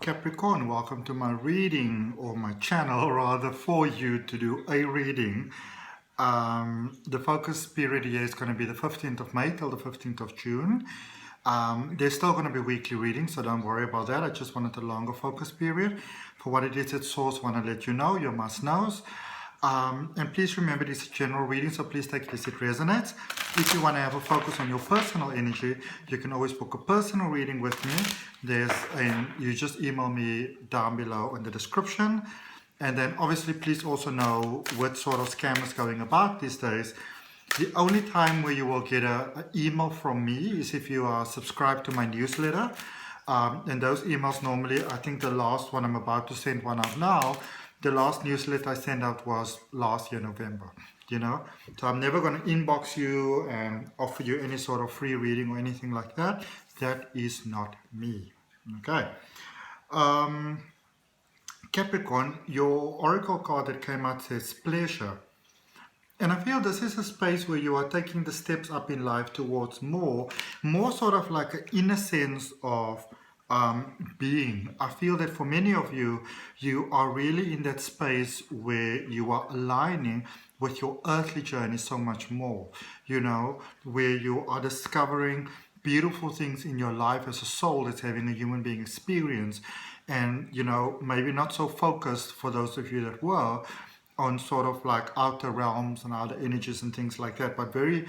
Capricorn, welcome to my reading, or my channel rather, for you to do a reading. The focus period here is going to be the 15th of May till the 15th of June. There's still going to be weekly readings, so don't worry about that. I just wanted a longer focus period. For what it is at source, want to let you know, your must-knows. And please remember, this is general reading, so please take it as it resonates. If you want to have a focus on your personal energy, you can always book a personal reading with me. You just email me down below in the description. And then obviously please also know what sort of scam is going about these days. The only time where you will get an email from me is if you are subscribed to my newsletter. And those emails normally, I think the last one I'm about to send one out now, the last newsletter I sent out was last year, November, So I'm never going to inbox you and offer you any sort of free reading or anything like that. That is not me. Okay. Capricorn, your oracle card that came out says pleasure. And I feel this is a space where you are taking the steps up in life towards more sort of like an inner sense of being. I feel that for many of you, you are really in that space where you are aligning with your earthly journey so much more, where you are discovering beautiful things in your life as a soul that's having a human being experience. And, maybe not so focused for those of you that were on sort of like outer realms and outer energies and things like that, but very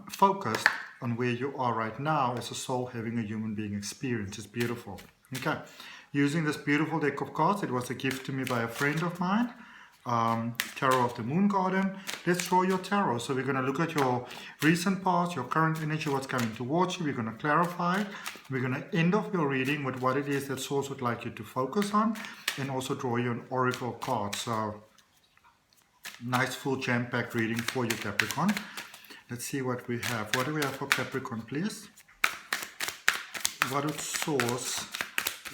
focused on where you are right now as a soul having a human being experience. It's beautiful. Okay, using this beautiful deck of cards, it was a gift to me by a friend of mine, Tarot of the Moon Garden. Let's draw your tarot. So we're going to look at your recent past, your current energy, what's coming towards you. We're going to clarify it. We're going to end off your reading with what it is that Source would like you to focus on, and also draw you an oracle card. So nice full jam-packed reading for you, Capricorn. Let's see what we have. What do we have for Capricorn, please? What would Source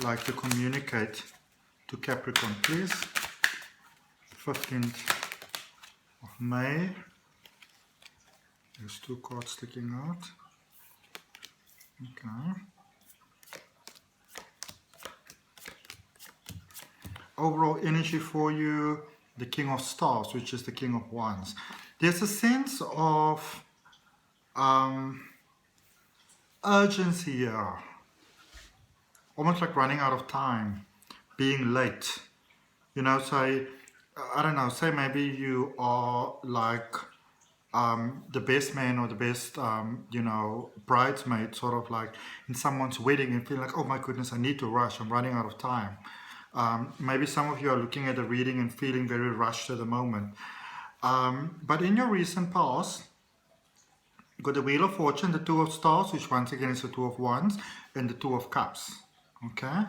like to communicate to Capricorn, please? 15th of May. There's two cards sticking out. Okay. Overall energy for you, the King of Stars, which is the King of Wands. There's a sense of urgency here, almost like running out of time, being late. Say, I don't know, say maybe you are like the best man or the best, bridesmaid, sort of like in someone's wedding, and feel like, oh my goodness, I need to rush, I'm running out of time. Maybe some of you are looking at a reading and feeling very rushed at the moment. But in your recent past, you've got the Wheel of Fortune, the Two of Stars, which once again is the Two of Wands, and the Two of Cups. Okay?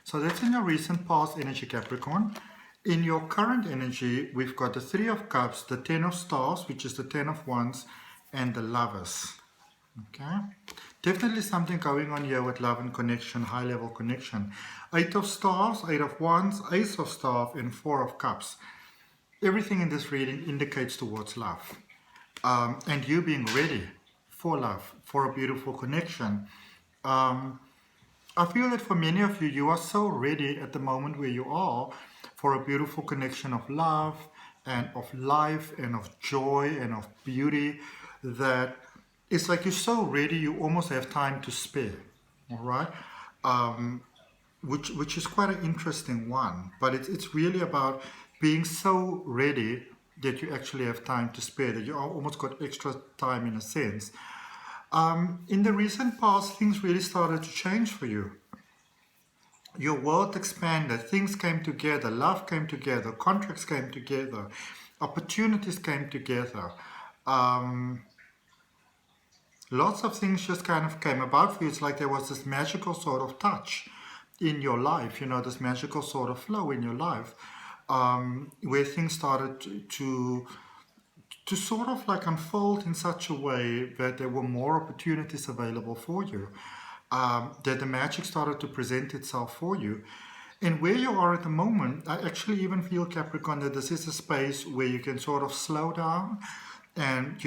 So that's in your recent past energy, Capricorn. In your current energy, we've got the Three of Cups, the Ten of Stars, which is the Ten of Wands, and the Lovers. Okay? Definitely something going on here with love and connection, high-level connection. Eight of Stars, Eight of Wands, Ace of Staff, and Four of Cups. Everything in this reading indicates towards love. And you being ready for love, for a beautiful connection. I feel that for many of you, you are so ready at the moment where you are for a beautiful connection of love and of life and of joy and of beauty, that it's like you're so ready you almost have time to spare. All right? Which is quite an interesting one, but it's really about being so ready that you actually have time to spare, that you almost got extra time in a sense. In the recent past, things really started to change for you. Your world expanded, things came together, love came together, contracts came together, opportunities came together. Lots of things just kind of came about for you. It's like there was this magical sort of touch in your life, this magical sort of flow in your life, where things started to sort of like unfold in such a way that there were more opportunities available for you, that the magic started to present itself for you. And where you are at the moment, I actually even feel, Capricorn, that this is a space where you can sort of slow down and,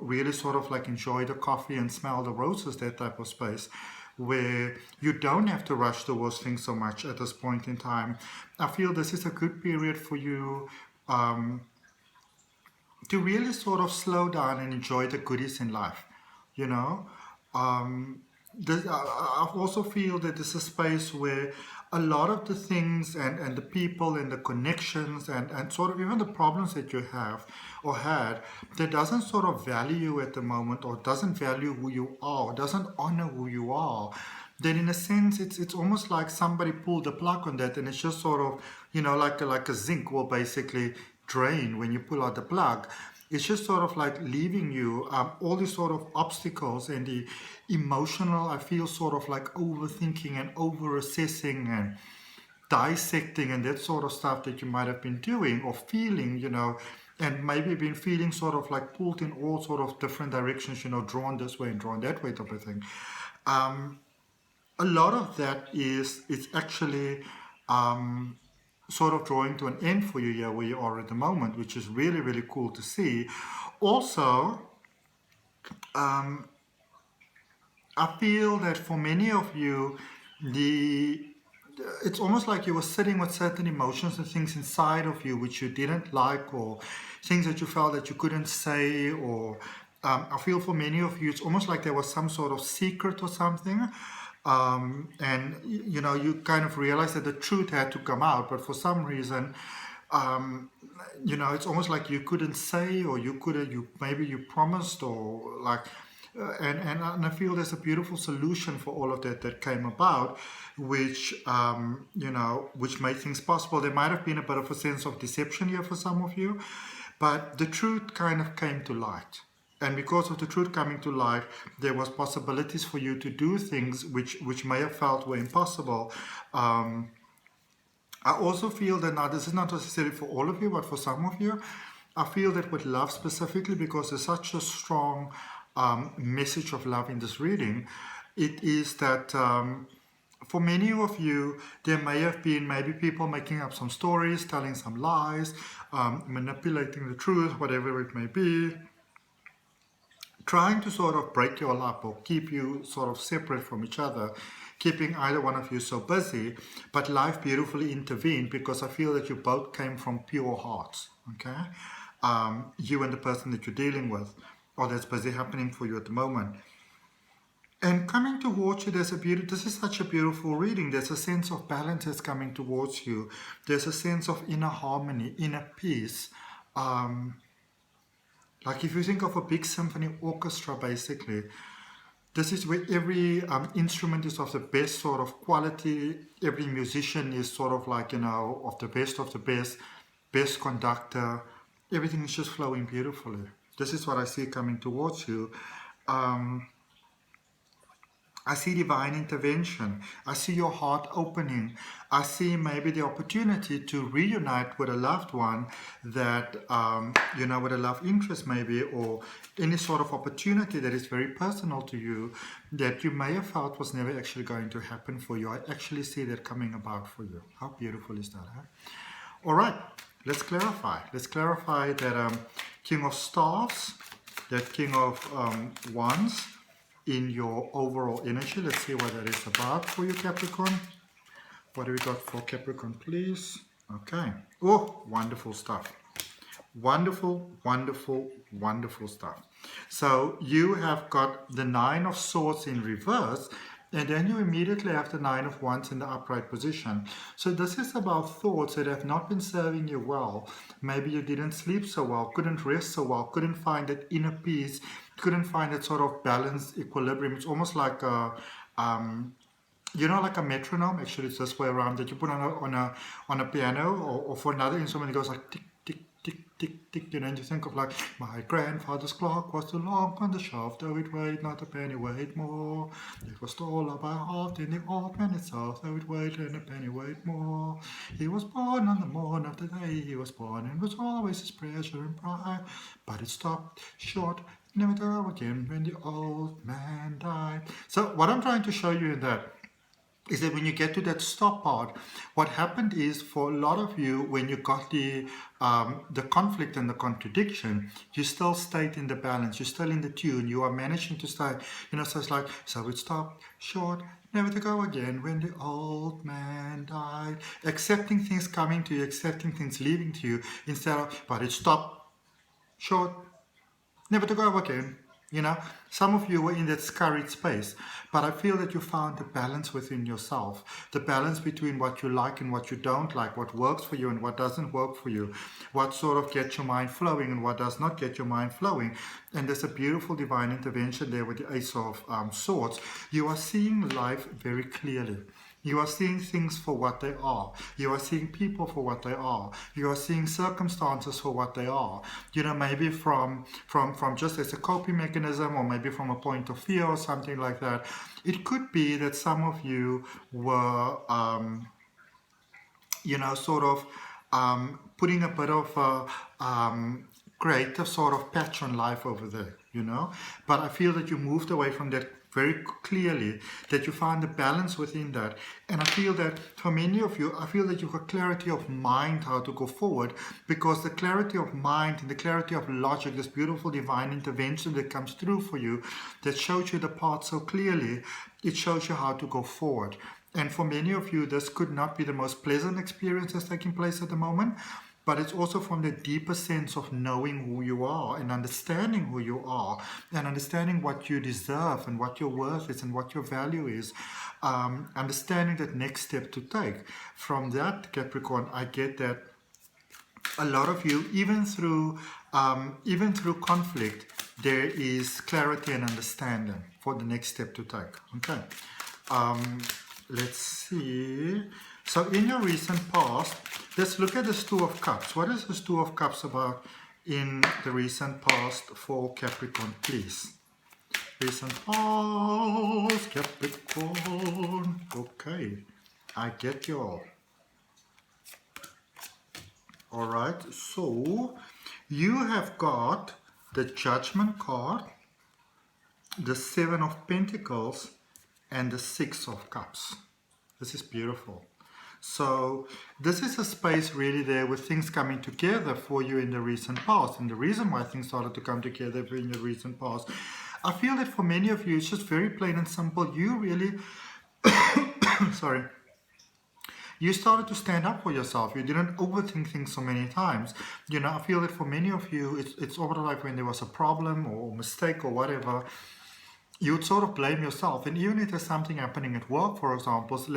really sort of like enjoy the coffee and smell the roses, that type of space, where you don't have to rush towards things so much at this point in time. I feel this is a good period for you to really sort of slow down and enjoy the goodies in life, you know. I also feel that this is a space where a lot of the things and the people and the connections and sort of even the problems that you have or had that doesn't sort of value you at the moment, or doesn't value who you are, or doesn't honor who you are, then in a sense it's almost like somebody pulled the plug on that, and it's just sort of, you know, like a zinc will basically drain when you pull out the plug. It's just sort of like leaving you all these sort of obstacles and the emotional, I feel, sort of like overthinking and over assessing and dissecting and that sort of stuff that you might have been doing or feeling, you know, and maybe been feeling sort of like pulled in all sort of different directions, you know, drawn this way and drawn that way type of thing. A lot of that is it's actually sort of drawing to an end for you here where you are at the moment, which is really, really cool to see. Also, I feel that for many of you, it's almost like you were sitting with certain emotions and things inside of you which you didn't like, or things that you felt that you couldn't say, or I feel for many of you, it's almost like there was some sort of secret or something. And you know, you kind of realize that the truth had to come out, but for some reason, you know, it's almost like you couldn't say, or maybe you promised, or like, and I feel there's a beautiful solution for all of that came about, which you know, which made things possible. There might have been a bit of a sense of deception here for some of you, but the truth kind of came to light. And because of the truth coming to light, there was possibilities for you to do things which may have felt were impossible. I also feel that now this is not necessarily for all of you, but for some of you, I feel that with love specifically, because there's such a strong message of love in this reading, it is that for many of you, there may have been maybe people making up some stories, telling some lies, manipulating the truth, whatever it may be, trying to sort of break you all up or keep you sort of separate from each other, keeping either one of you so busy, but life beautifully intervened because I feel that you both came from pure hearts, okay? You and the person that you're dealing with, or that's busy happening for you at the moment. And coming towards you, this is such a beautiful reading. There's a sense of balance that's coming towards you. There's a sense of inner harmony, inner peace. Like if you think of a big symphony orchestra, basically, this is where every instrument is of the best sort of quality. Every musician is sort of like, you know, of the best, best conductor. Everything is just flowing beautifully. This is what I see coming towards you. I see divine intervention. I see your heart opening. I see maybe the opportunity to reunite with a loved one that, you know, with a love interest maybe, or any sort of opportunity that is very personal to you that you may have felt was never actually going to happen for you. I actually see that coming about for you. How beautiful is that, huh? All right, let's clarify. Let's clarify that King of Staves, that King of Wands, in your overall energy. Let's see what that is about for you, Capricorn. What do we got for Capricorn, please? Okay. Oh, wonderful stuff. Wonderful, wonderful, wonderful stuff. So you have got the Nine of Swords in reverse, and then you immediately have the Nine of Wands in the upright position. So this is about thoughts that have not been serving you well. Maybe you didn't sleep so well, couldn't rest so well, couldn't find that inner peace, couldn't find that sort of balanced equilibrium. It's almost like a, you know, like a metronome. Actually, it's this way around, that you put on a piano, or for another instrument, it goes like tick, tick, tick, tick, tick, you know, and you think of like, my grandfather's clock was too long on the shelf, though it weighed not a penny weight more. It was taller by half in the old man itself, though it weighed and a penny weight more. He was born on the morn of the day he was born, and was always his pleasure and pride, but it stopped short, never go again when the old man died. So what I'm trying to show you in that is that when you get to that stop part, what happened is, for a lot of you, when you got the conflict and the contradiction, you still stayed in the balance, you're still in the tune, you are managing to stay, you know, so it's like, so it stopped short, never to go again when the old man died. Accepting things coming to you, accepting things leaving to you, instead of, but it stopped, short, never to go again. You know, some of you were in that scurried space, but I feel that you found the balance within yourself, the balance between what you like and what you don't like, what works for you and what doesn't work for you, what sort of gets your mind flowing and what does not get your mind flowing. And there's a beautiful divine intervention there with the Ace of Swords. You are seeing life very clearly. You are seeing things for what they are. You are seeing people for what they are. You are seeing circumstances for what they are. You know, maybe from just as a coping mechanism, or maybe from a point of fear or something like that. It could be that some of you were, you know, sort of putting a bit of a creative sort of patch on life over there, you know. But I feel that you moved away from that very clearly, that you found the balance within that. And I feel that for many of you, I feel that you've got clarity of mind how to go forward, because the clarity of mind and the clarity of logic, this beautiful divine intervention that comes through for you, that shows you the path so clearly, it shows you how to go forward. And for many of you, this could not be the most pleasant experience that's taking place at the moment, but it's also from the deeper sense of knowing who you are and understanding who you are and understanding what you deserve and what your worth is and what your value is. Understanding that next step to take. From that, Capricorn, I get that a lot of you, even through conflict, there is clarity and understanding for the next step to take. Okay. Let's see. So in your recent past, let's look at this Two of Cups. What is this Two of Cups about in the recent past for Capricorn, please? Recent past, Capricorn. Okay, I get you all. All right, so you have got the Judgment card, the Seven of Pentacles, and the Six of Cups. This is beautiful. So this is a space really there with things coming together for you in the recent past. And the reason why things started to come together in the recent past, I feel that for many of you, it's just very plain and simple. You really, sorry, you started to stand up for yourself. You didn't overthink things so many times. You know, I feel that for many of you, it's almost like when there was a problem or mistake or whatever, you would sort of blame yourself. And even if there's something happening at work, for example, so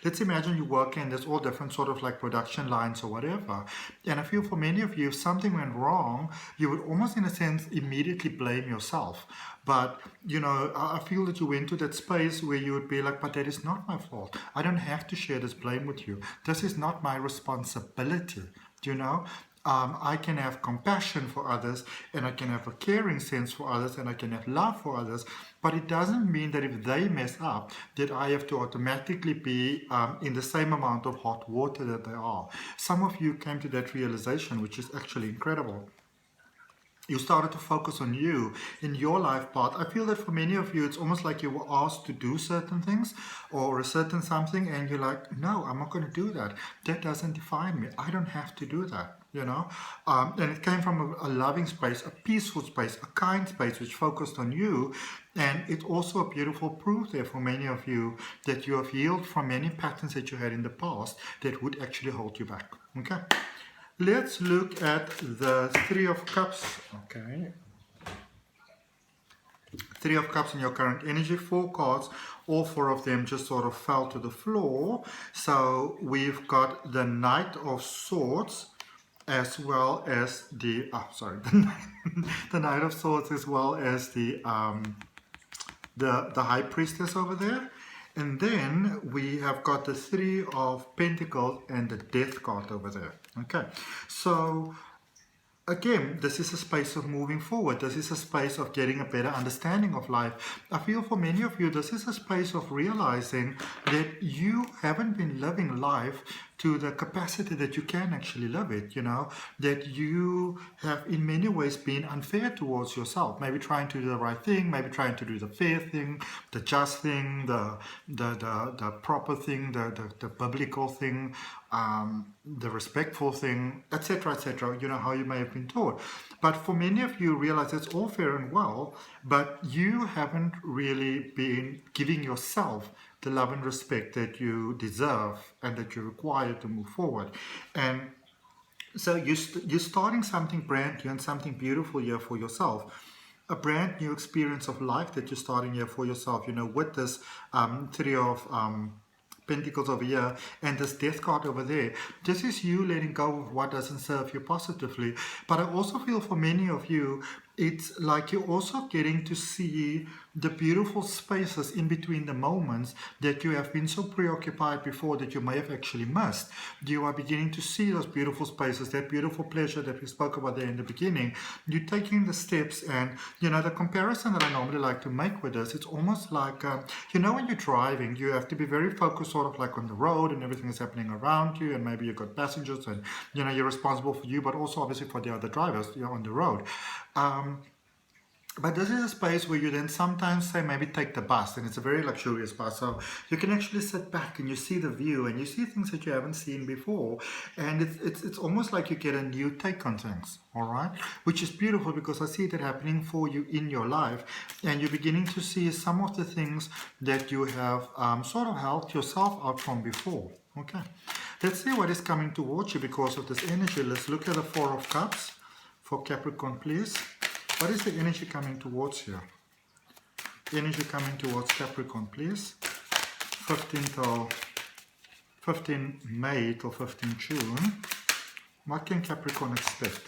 let's imagine you work and there's all different sort of like production lines or whatever. And I feel for many of you, if something went wrong, you would almost in a sense immediately blame yourself. But, you know, I feel that you went to that space where you would be like, but that is not my fault. I don't have to share this blame with you. This is not my responsibility, you know? I can have compassion for others, and I can have a caring sense for others, and I can have love for others, but it doesn't mean that if they mess up, that I have to automatically be in the same amount of hot water that they are. Some of you came to that realization, which is actually incredible. You started to focus on you in your life path. I feel that for many of you, it's almost like you were asked to do certain things or a certain something, and you're like, no, I'm not going to do that. That doesn't define me. I don't have to do that, you know. And it came from a loving space, a peaceful space, a kind space, which focused on you. And it's also a beautiful proof there for many of you that you have healed from many patterns that you had in the past that would actually hold you back. Okay. Let's look at the Three of Cups. Okay. Three of Cups in your current energy. 4 cards. All 4 of them just sort of fell to the floor. So we've got the Knight of Swords as well as the... the Knight of Swords as well as the High Priestess over there. And then we have got the Three of Pentacles and the Death card over there. Okay, so again, this is a space of moving forward. This is a space of getting a better understanding of life. I feel for many of you, this is a space of realizing that you haven't been living life to the capacity that you can actually live it, you know, that you have in many ways been unfair towards yourself, maybe trying to do the right thing, maybe trying to do the fair thing, the just thing, the proper thing, the biblical thing, the respectful thing, etc., you know, how you may have been taught. But for many of you, realize it's all fair and well, but you haven't really been giving yourself the love and respect that you deserve and that you require to move forward. And so you're starting something brand new and something beautiful here for yourself. A brand new experience of life that you're starting here for yourself, you know, with this Three of Pentacles over here and this Death card over there. This is you letting go of what doesn't serve you positively. But I also feel for many of you, it's like you're also getting to see the beautiful spaces in between the moments that you have been so preoccupied before that you may have actually missed. You are beginning to see those beautiful spaces, that beautiful pleasure that we spoke about there in the beginning. You're taking the steps, and you know, the comparison that I normally like to make with this, it's almost like, you know, when you're driving, you have to be very focused sort of like on the road and everything is happening around you, and maybe you've got passengers and, you know, you're responsible for you, but also obviously for the other drivers, you know, on the road. But this is a space where you then sometimes say maybe take the bus, and it's a very luxurious bus, so you can actually sit back and you see the view and you see things that you haven't seen before, and it's almost like you get a new take on things, all right, which is beautiful because I see that happening for you in your life, and you're beginning to see some of the things that you have sort of held yourself out from before. Okay, let's see what is coming towards you because of this energy. Let's look at the Four of Cups for Capricorn, please. What is the energy coming towards here? Energy coming towards Capricorn, please. 15 May till 15 June. What can Capricorn expect?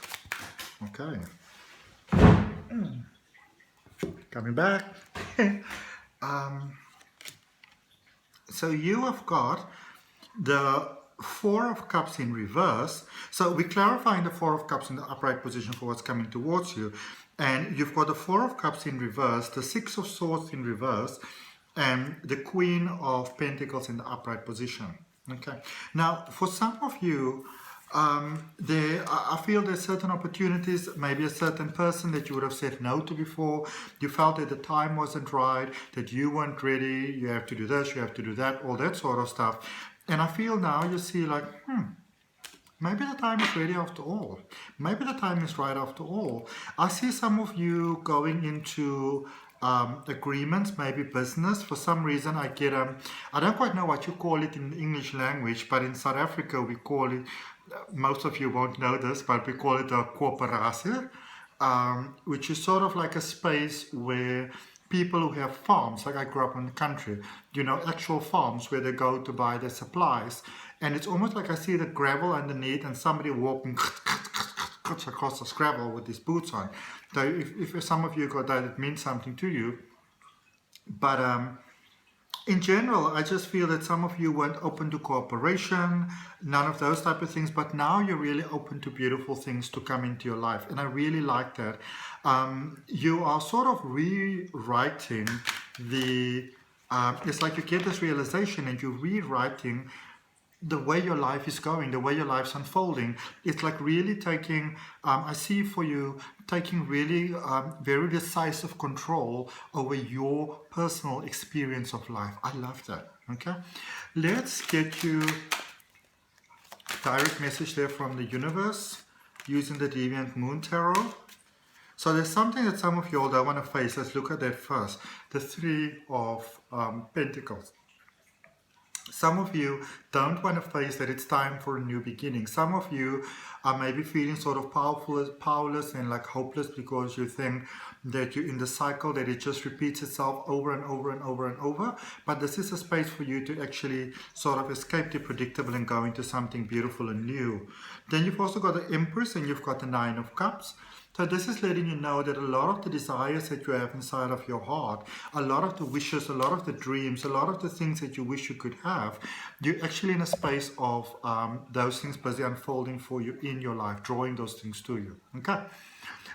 Okay. Coming back. So you have got the Four of Cups in reverse. So we're clarifying the Four of Cups in the upright position for what's coming towards you. And you've got the Four of Cups in reverse, the Six of Swords in reverse, and the Queen of Pentacles in the upright position. Okay. Now, for some of you, I feel there's certain opportunities, maybe a certain person that you would have said no to before. You felt that the time wasn't right, that you weren't ready, you have to do this, you have to do that, all that sort of stuff. And I feel now you see like, maybe the time is ready after all. Maybe the time is right after all. I see some of you going into agreements, maybe business. For some reason I get, I don't quite know what you call it in the English language, but in South Africa we call it, most of you won't know this, but we call it a coöperatie, which is sort of like a space where people who have farms, like I grew up in the country, you know, actual farms where they go to buy their supplies. And it's almost like I see the gravel underneath and somebody walking across the gravel with his boots on. So if some of you got that, it means something to you. But in general, I just feel that some of you weren't open to cooperation, none of those type of things, but now you're really open to beautiful things to come into your life. And I really like that. You are sort of rewriting the, it's like you get this realization and you're rewriting the way your life is going, the way your life's unfolding. It's like really taking, I see for you, taking really very decisive control over your personal experience of life. I love that, okay? Let's get you direct message there from the universe using the Deviant Moon Tarot. So there's something that some of you all don't want to face. Let's look at that first. The Three of Pentacles. Some of you don't want to face that it's time for a new beginning. Some of you are maybe feeling sort of powerless and like hopeless because you think that you're in the cycle, that it just repeats itself over and over and over and over. But this is a space for you to actually sort of escape the predictable and go into something beautiful and new. Then you've also got the Empress and you've got the Nine of Cups. So this is letting you know that a lot of the desires that you have inside of your heart, a lot of the wishes, a lot of the dreams, a lot of the things that you wish you could have, you're actually in a space of those things busy unfolding for you in your life, drawing those things to you. Okay,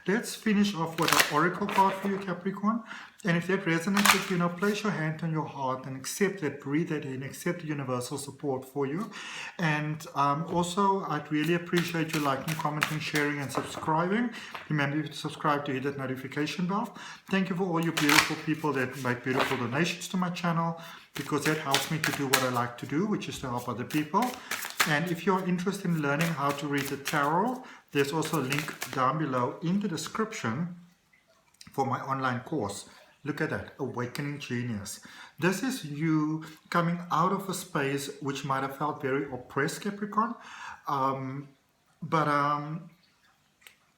let's finish off with an oracle card for you, Capricorn. And if that resonates with you, now place your hand on your heart and accept that, breathe that in, accept the universal support for you. And also, I'd really appreciate you liking, commenting, sharing, and subscribing. Remember to subscribe to hit that notification bell. Thank you for all you beautiful people that make beautiful donations to my channel, because that helps me to do what I like to do, which is to help other people. And if you're interested in learning how to read the tarot, there's also a link down below in the description for my online course. Look at that, awakening genius. This is you coming out of a space which might have felt very oppressed, Capricorn. But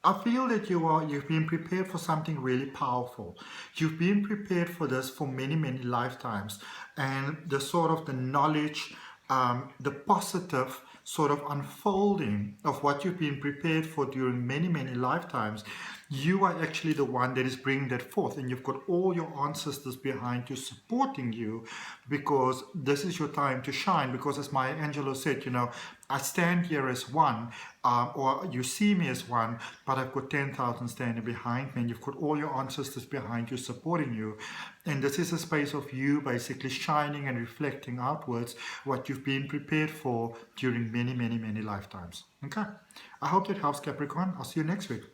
I feel that you've been prepared for something really powerful. You've been prepared for this for many, many lifetimes. And the sort of the knowledge, the positive sort of unfolding of what you've been prepared for during many, many lifetimes, you are actually the one that is bringing that forth, and you've got all your ancestors behind you supporting you, because this is your time to shine. Because as Maya Angelou said, I stand here as one, or you see me as one, but I've got 10,000 standing behind me, and you've got all your ancestors behind you supporting you. And this is a space of you basically shining and reflecting outwards what you've been prepared for during many, many, many lifetimes. Okay, I hope that helps, Capricorn. I'll see you next week.